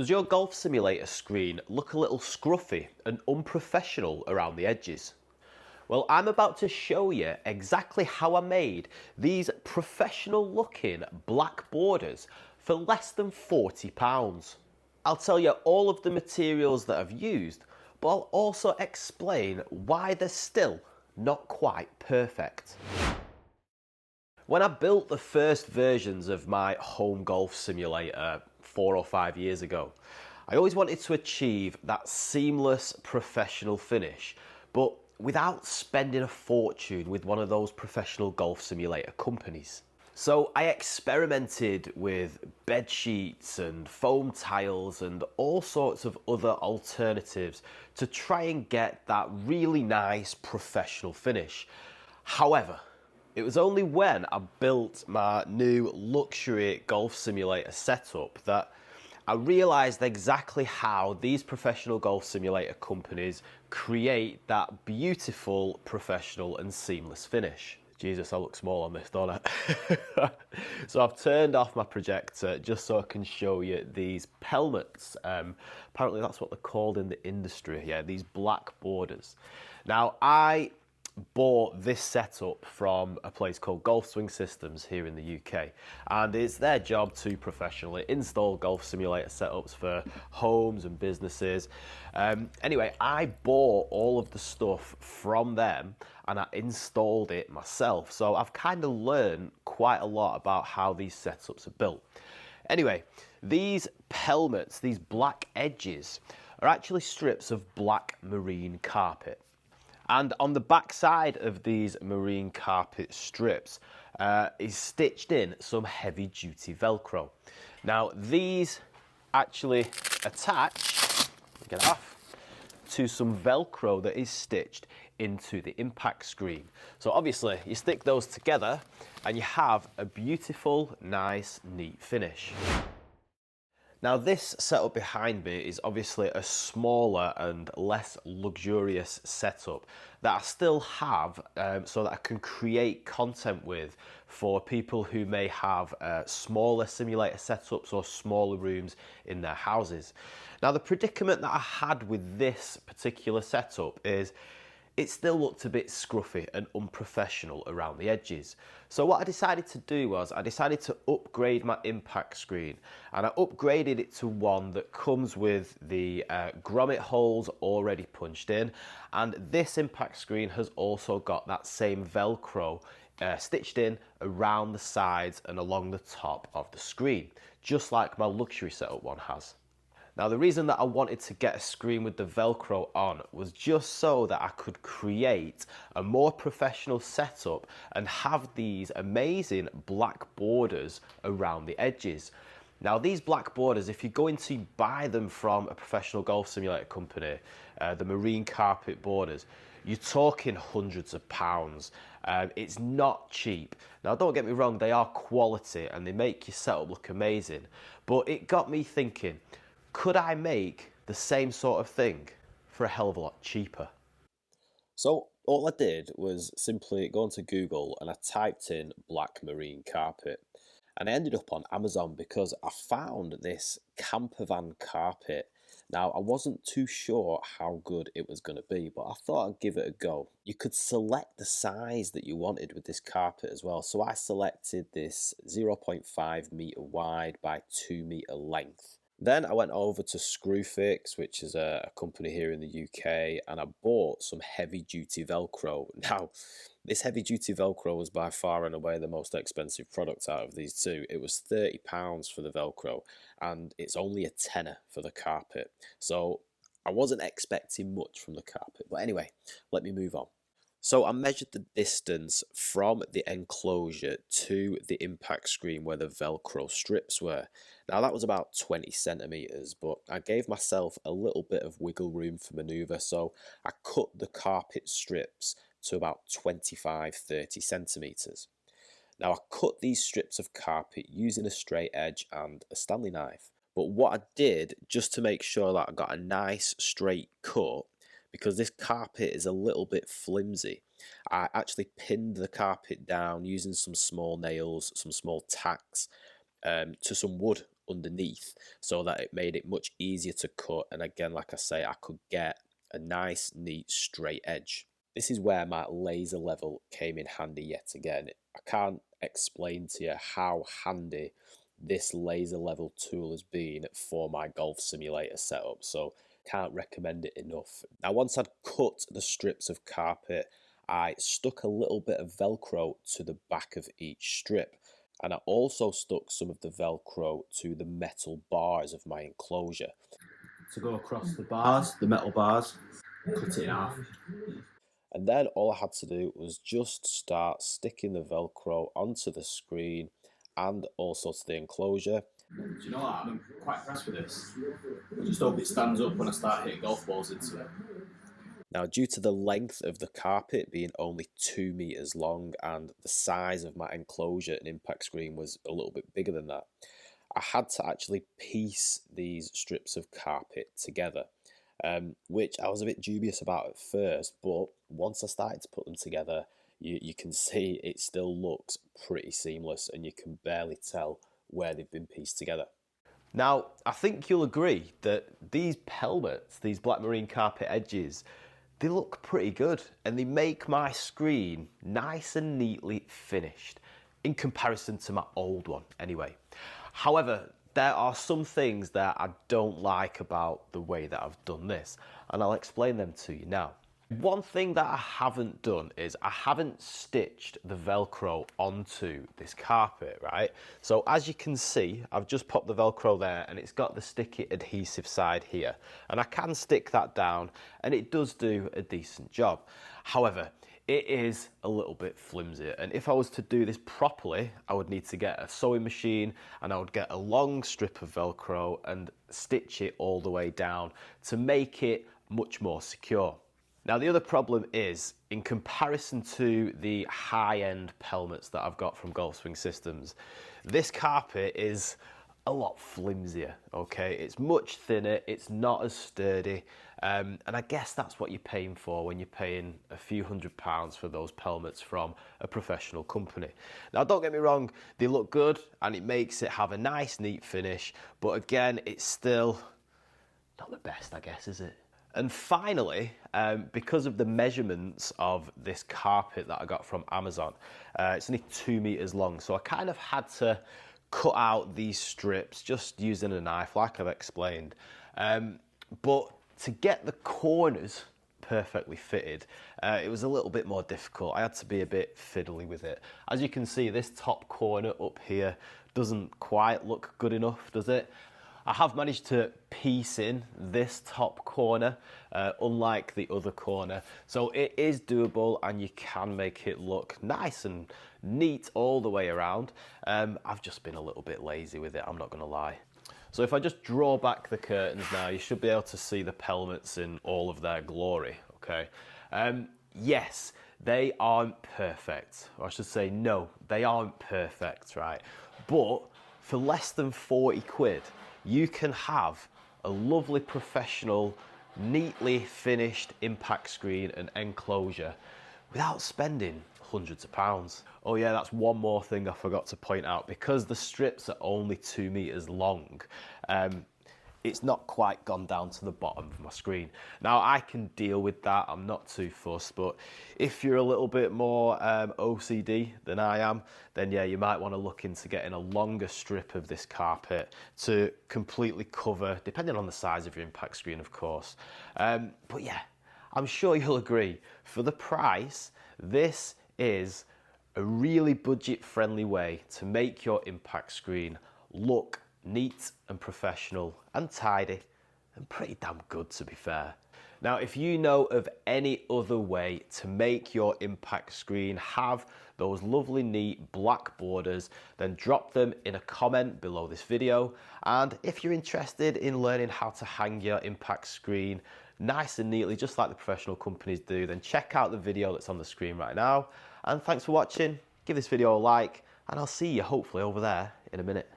Does your golf simulator screen look a little scruffy and unprofessional around the edges? Well, I'm about to show you exactly how I made these professional looking black borders for less than £40. I'll tell you all of the materials that I've used, but I'll also explain why they're still not quite perfect. When I built the first versions of my home golf simulator 4 or 5 years ago, I always wanted to achieve that seamless professional finish, but without spending a fortune with one of those professional golf simulator companies. So I experimented with bed sheets and foam tiles and all sorts of other alternatives to try and get that really nice professional finish. However, it was only when I built my new luxury golf simulator setup that I realised exactly how these professional golf simulator companies create that beautiful, professional and seamless finish. Jesus, I look small on this, don't I? So I've turned off my projector just so I can show you these PELMETS. Apparently that's what they're called in the industry, yeah, these black borders. Now, I bought this setup from a place called Golf Swing Systems here in the UK, and it's their job to professionally install golf simulator setups for homes and businesses. Anyway, I bought all of the stuff from them and I installed it myself, so I've kind of learned quite a lot about how these setups are built. Anyway, these PELMETS, these black edges, are actually strips of black marine carpet. And on the back side of these marine carpet strips is stitched in some heavy duty Velcro. Now these actually attach, get it off, to some Velcro that is stitched into the impact screen. So obviously you stick those together and you have a beautiful, nice, neat finish. Now this setup behind me is obviously a smaller and less luxurious setup that I still have so that I can create content with for people who may have smaller simulator setups or smaller rooms in their houses. Now the predicament that I had with this particular setup is it still looked a bit scruffy and unprofessional around the edges. So what I decided to do was I decided to upgrade my impact screen, and I upgraded it to one that comes with the grommet holes already punched in, and this impact screen has also got that same Velcro stitched in around the sides and along the top of the screen, just like my luxury setup one has. Now the reason that I wanted to get a screen with the Velcro on was just so that I could create a more professional setup and have these amazing black borders around the edges. Now these black borders, if you're going to buy them from a professional golf simulator company, the marine carpet borders, you're talking hundreds of pounds. It's not cheap. Now don't get me wrong, they are quality and they make your setup look amazing, but it got me thinking, could I make the same sort of thing for a hell of a lot cheaper? So all I did was simply go onto Google and I typed in black marine carpet, and I ended up on Amazon because I found this camper van carpet. Now I wasn't too sure how good it was going to be, but I thought I'd give it a go. You could select the size that you wanted with this carpet as well, so I selected this 0.5 meter wide by 2 meter length. Then I went over to Screwfix, which is a company here in the UK, and I bought some heavy duty Velcro. Now, this heavy duty Velcro was by far and away the most expensive product out of these two. It was £30 for the Velcro, and it's only a tenner for the carpet. So I wasn't expecting much from the carpet. But anyway, let me move on. So I measured the distance from the enclosure to the impact screen where the Velcro strips were. Now that was about 20 centimeters, but I gave myself a little bit of wiggle room for maneuver, so I cut the carpet strips to about 25-30 centimeters. Now I cut these strips of carpet using a straight edge and a Stanley knife. But what I did, just to make sure that I got a nice straight cut, because this carpet is a little bit flimsy, I actually pinned the carpet down using some small nails, some small tacks, to some wood underneath, so that it made it much easier to cut. And again, like I say, I could get a nice, neat, straight edge. This is where my laser level came in handy yet again. I can't explain to you how handy this laser level tool has been for my golf simulator setup, so can't recommend it enough. Now, once I'd cut the strips of carpet, I stuck a little bit of Velcro to the back of each strip, and I also stuck some of the Velcro to the metal bars of my enclosure. To go across the bars, the metal bars, cut it in half. And then all I had to do was just start sticking the Velcro onto the screen and also to the enclosure. Do you know what? I'm quite impressed with this. I just hope it stands up when I start hitting golf balls into it. Now, due to the length of the carpet being only 2 meters long and the size of my enclosure and impact screen was a little bit bigger than that, I had to actually piece these strips of carpet together, which I was a bit dubious about at first, but once I started to put them together, you can see it still looks pretty seamless and you can barely tell where they've been pieced together. Now, I think you'll agree that these PELMETS, these black marine carpet edges, they look pretty good and they make my screen nice and neatly finished in comparison to my old one anyway. However, there are some things that I don't like about the way that I've done this, and I'll explain them to you now. One thing that I haven't done is I haven't stitched the Velcro onto this carpet, right? So as you can see, I've just popped the Velcro there and it's got the sticky adhesive side here. And I can stick that down and it does do a decent job. However, it is a little bit flimsy, and if I was to do this properly, I would need to get a sewing machine and I would get a long strip of Velcro and stitch it all the way down to make it much more secure. Now, the other problem is, in comparison to the high-end PELMETS that I've got from Golf Swing Systems, this carpet is a lot flimsier, okay? It's much thinner, it's not as sturdy, and I guess that's what you're paying for when you're paying a few £100s for those PELMETS from a professional company. Now, don't get me wrong, they look good and it makes it have a nice, neat finish, but again, it's still not the best, I guess, is it? And finally, because of the measurements of this carpet that I got from Amazon, it's only 2 meters long, so I kind of had to cut out these strips just using a knife, like I've explained. But to get the corners perfectly fitted, it was a little bit more difficult. I had to be a bit fiddly with it. As you can see, this top corner up here doesn't quite look good enough, does it? I have managed to piece in this top corner, unlike the other corner. So it is doable and you can make it look nice and neat all the way around. I've just been a little bit lazy with it, I'm not gonna lie. So if I just draw back the curtains now, you should be able to see the PELMETS in all of their glory, okay? Yes, they aren't perfect, or I should say no, they aren't perfect, right? But for less than 40 quid, you can have a lovely professional, neatly finished impact screen and enclosure without spending hundreds of pounds. Oh yeah, that's one more thing I forgot to point out. Because the strips are only 2 meters long, it's not quite gone down to the bottom of my screen. Now, I can deal with that, I'm not too fussed, but if you're a little bit more OCD than I am, then yeah, you might want to look into getting a longer strip of this carpet to completely cover, depending on the size of your impact screen, of course. But yeah, I'm sure you'll agree, for the price, this is a really budget-friendly way to make your impact screen look neat and professional and tidy and pretty damn good, to be fair. Now, if you know of any other way to make your impact screen have those lovely neat black borders, then drop them in a comment below this video. And if you're interested in learning how to hang your impact screen nice and neatly, just like the professional companies do, then check out the video that's on the screen right now. And thanks for watching. Give this video a like, and I'll see you hopefully over there in a minute.